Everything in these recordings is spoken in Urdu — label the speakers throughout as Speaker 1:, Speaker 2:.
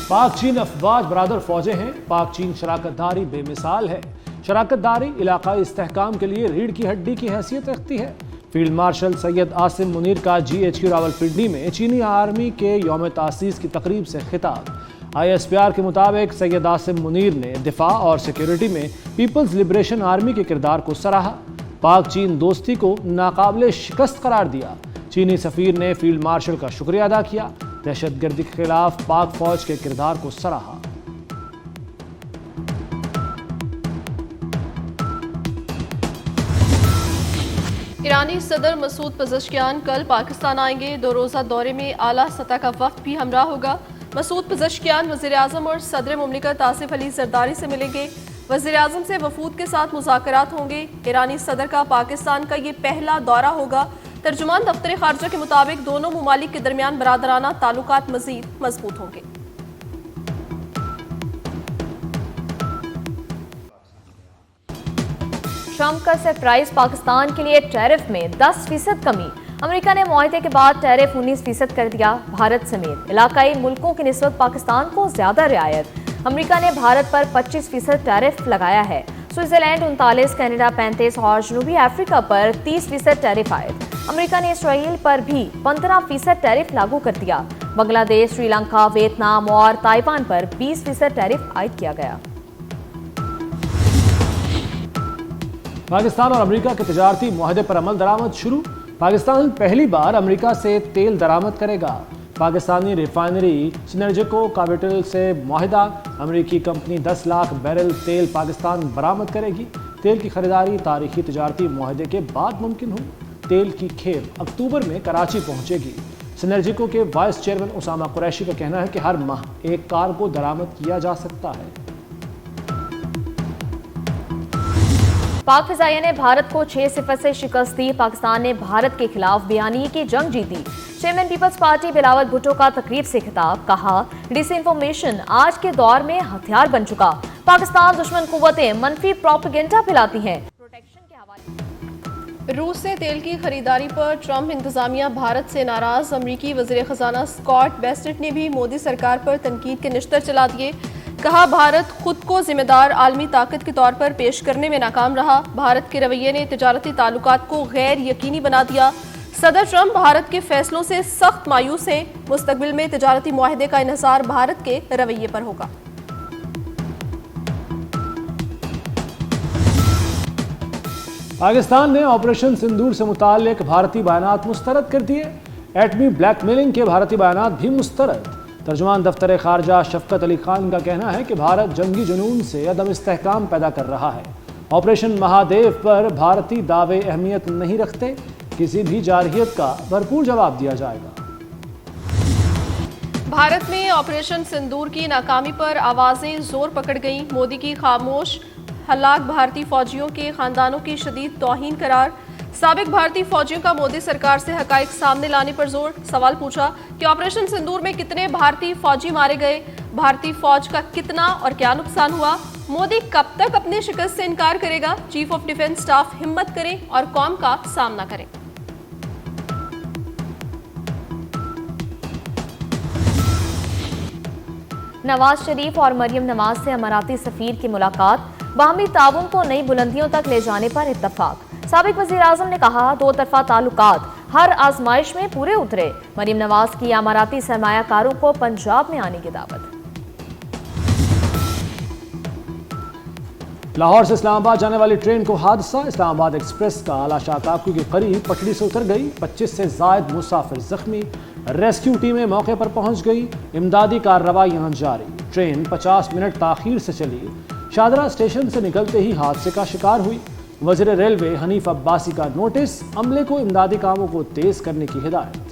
Speaker 1: پاک چین افواج برادر فوجیں ہیں، پاک چین شراکت داری بے مثال ہے۔ شراکت داری علاقائی استحکام کے لیے ریڑھ کی ہڈی کی حیثیت رکھتی ہے۔ فیلڈ مارشل سید عاصم منیر کا GHQ راولپنڈی میں چینی آرمی کے یوم تاسیس کی تقریب سے خطاب۔ ISPR کے مطابق سید عاصم منیر نے دفاع اور سیکیورٹی میں پیپلز لبریشن آرمی کے کردار کو سراہا۔ پاک چین دوستی کو ناقابل شکست قرار دیا۔ چینی سفیر نے فیلڈ مارشل کا شکریہ ادا کیا، دہشت گردی کے خلاف پاک فوج کے کردار کو سراہا۔
Speaker 2: ایرانی صدر مسعود پزشکیان کل پاکستان آئیں گے۔ 2 روزہ دورے میں اعلیٰ سطح کا وفد بھی ہمراہ ہوگا۔ مسعود پزشکیان وزیر اعظم اور صدر مملکت آصف علی زرداری سے ملیں گے۔ وزیر اعظم سے وفود کے ساتھ مذاکرات ہوں گے۔ ایرانی صدر کا پاکستان کا یہ پہلا دورہ ہوگا۔ ترجمان دفتر خارجہ کے مطابق دونوں ممالک کے درمیان برادرانہ تعلقات مزید مضبوط ہوں گے۔
Speaker 3: ٹرمپ کا سرپرائز پاکستان کے لیے ٹیرف میں 10% کمی۔ امریکہ نے معاہدے کے بعد ٹیرف 19% کر دیا۔ بھارت سمیت علاقائی ملکوں کی نسبت پاکستان کو زیادہ رعایت۔ امریکہ نے بھارت پر 25% ٹیرف لگایا ہے۔ سوئٹزرلینڈ 39%، کینیڈا 35% اور جنوبی افریقہ پر 30% ٹیرف عائد۔ امریکہ نے اسرائیل پر بھی 15% ٹیرف لاگو کر دیا۔ بنگلہ دیش، سری لنکا، ویتنام اور تائیوان پر 20% ٹیرف عائد کیا گیا۔
Speaker 1: پاکستان اور امریکہ کے تجارتی معاہدے پر عمل درآمد شروع۔ پاکستان پہلی بار امریکہ سے تیل درآمد کرے گا۔ پاکستانی ریفائنری سنرجیکو کیپٹل سے معاہدہ۔ امریکی کمپنی 10 لاکھ بیرل تیل پاکستان برآمد کرے گی۔ تیل کی خریداری تاریخی تجارتی معاہدے کے بعد ممکن ہوئی۔ تیل کی کھیپ اکتوبر میں کراچی پہنچے گی۔ سنرجیکو کے وائس چیئرمین اسامہ قریشی کا کہنا ہے کہ ہر ماہ ایک کارگو درآمد کیا جا سکتا ہے۔
Speaker 3: پاک فضائیہ نے بھارت کو 6-0 سے شکست دی۔ پاکستان نے بھارت کے خلاف بیانیے کی جنگ جیتی۔ چیئرمین پیپلز پارٹی بلاول بھٹو کا تقریب سے خطاب، کہا ڈس انفارمیشن آج کے دور میں ہتھیار بن چکا۔ پاکستان دشمن قوتیں منفی پروپیگنڈا پھیلاتی ہیں۔
Speaker 2: روس سے تیل کی خریداری پر ٹرمپ انتظامیہ بھارت سے ناراض۔ امریکی وزیر خزانہ اسکاٹ بیسنٹ نے بھی مودی سرکار پر تنقید کے نشتر چلا دیے۔ کہا بھارت خود کو ذمہ دار عالمی طاقت کے طور پر پیش کرنے میں ناکام رہا۔ بھارت کے رویے نے تجارتی تعلقات کو غیر یقینی بنا دیا۔ صدر ٹرمپ بھارت کے فیصلوں سے سخت مایوس ہیں۔ مستقبل میں تجارتی معاہدے کا انحصار بھارت کے رویے پر ہوگا۔
Speaker 1: پاکستان نے آپریشن سندور سے متعلق بھارتی بیانات مسترد کر دیے۔ ایٹمی بلیک میلنگ کے بھارتی بیانات بھی مسترد۔ ترجمان دفتر خارجہ شفقت علی خان کا کہنا ہے کہ بھارت جنگی جنون سے عدم استحکام پیدا کر رہا ہے۔ آپریشن مہادیو پر بھارتی دعوے اہمیت نہیں رکھتے۔ کسی بھی جارحیت کا بھرپور جواب دیا جائے گا۔
Speaker 2: بھارت میں آپریشن سندور کی ناکامی پر آوازیں زور پکڑ گئیں۔ مودی کی خاموش ہلاک بھارتی فوجیوں کے خاندانوں کی شدید توہین قرار۔ سابق بھارتی فوجیوں کا مودی سرکار سے حقائق سامنے لانے پر زور۔ سوال پوچھا کہ آپریشن سندور میں کتنے بھارتی فوجی مارے گئے، بھارتی فوج کا کتنا اور کیا نقصان ہوا۔ مودی کب تک اپنے شکست سے انکار کرے گا؟ چیف آف ڈیفنس اسٹاف ہمت کریں اور قوم کا سامنا کریں۔
Speaker 3: نواز شریف اور مریم نواز سے اماراتی سفیر کی ملاقات۔ باہمی تعاون کو نئی بلندیوں تک لے جانے پر اتفاق۔ سابق وزیر اعظم نے کہا 2 طرفہ تعلقات ہر آزمائش میں پورے اترے۔ مریم نواز کی اماراتی سرمایہ کاروں کو پنجاب میں آنے کی دعوت۔
Speaker 1: لاہور سے اسلام آباد جانے والی ٹرین کو حادثہ۔ اسلام آباد ایکسپریس کا اعلیٰ شاہ کاکو کے قریب پٹڑی سے اتر گئی۔ 25 سے زائد مسافر زخمی۔ ریسکیو ٹیمیں موقع پر پہنچ گئی۔ امدادی کارروائیاں جاری۔ ٹرین 50 منٹ تاخیر سے چلی۔ شاہدرہ اسٹیشن سے نکلتے ہی حادثے کا شکار ہوئی۔ وزیر ریلوے حنیف عباسی کا نوٹس، عملے کو امدادی کاموں کو تیز کرنے کی ہدایت۔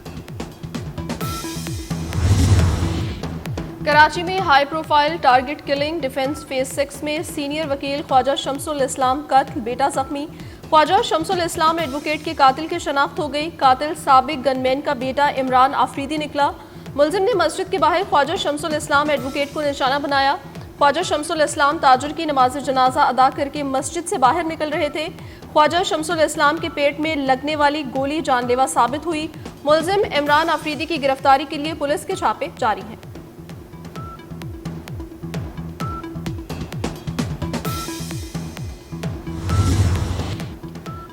Speaker 2: کراچی میں high profile target killing. Defence phase 6 میں سینئر وکیل خواجہ شمس الاسلام قتل، بیٹا زخمی۔ خواجہ شمس الاسلام ایڈوکیٹ کے قاتل کی شناخت ہو گئی۔ قاتل سابق گن مین کا بیٹا عمران آفریدی نکلا۔ ملزم نے مسجد کے باہر خواجہ شمس الاسلام ایڈوکیٹ کو نشانہ بنایا۔ خواجہ شمس الاسلام تاجر کی نماز جنازہ ادا کر کے مسجد سے باہر نکل رہے تھے۔ خواجہ شمس الاسلام کے پیٹ میں لگنے والی گولی جان لیوا ثابت ہوئی۔ ملزم عمران آفریدی کی گرفتاری کے لیے پولیس کے چھاپے جاری ہیں۔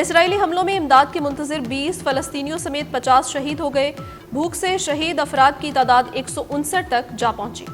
Speaker 2: اسرائیلی حملوں میں امداد کے منتظر 20 فلسطینیوں سمیت 50 شہید ہو گئے. بھوک سے شہید افراد کی تعداد 159 تک جا پہنچی.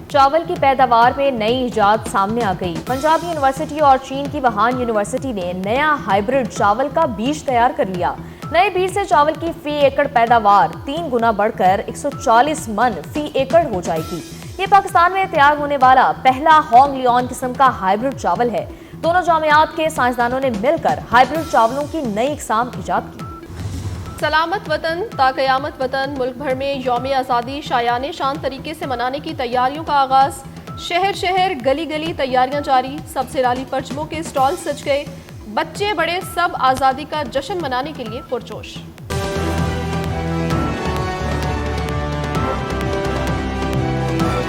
Speaker 3: چاول کی پیداوار میں نئی ایجاد سامنے آ گئی. پنجاب یونیورسٹی اور چین کی وہان یونیورسٹی نے نیا ہائیبرڈ چاول کا بیج تیار کر لیا. نئے بیج سے چاول کی فی ایکڑ پیداوار 3 گنا بڑھ کر 140 من فی ایکڑ ہو جائے گی. یہ پاکستان میں تیار ہونے والا پہلا ہانگ لیون قسم کا ہائیبرڈ چاول ہے. دونوں جامعات کے سائنسدانوں نے مل کر ہائیبرڈ چاولوں کی نئی اقسام ایجاد کی.
Speaker 2: سلامت وطن تا قیامت وطن. ملک بھر میں یوم آزادی شایان شان طریقے سے منانے کی تیاریوں کا آغاز. شہر شہر گلی گلی تیاریاں جاری. سب سے رالی پرچموں کے سٹال سج گئے. بچے بڑے سب آزادی کا جشن منانے کے لیے پرجوش.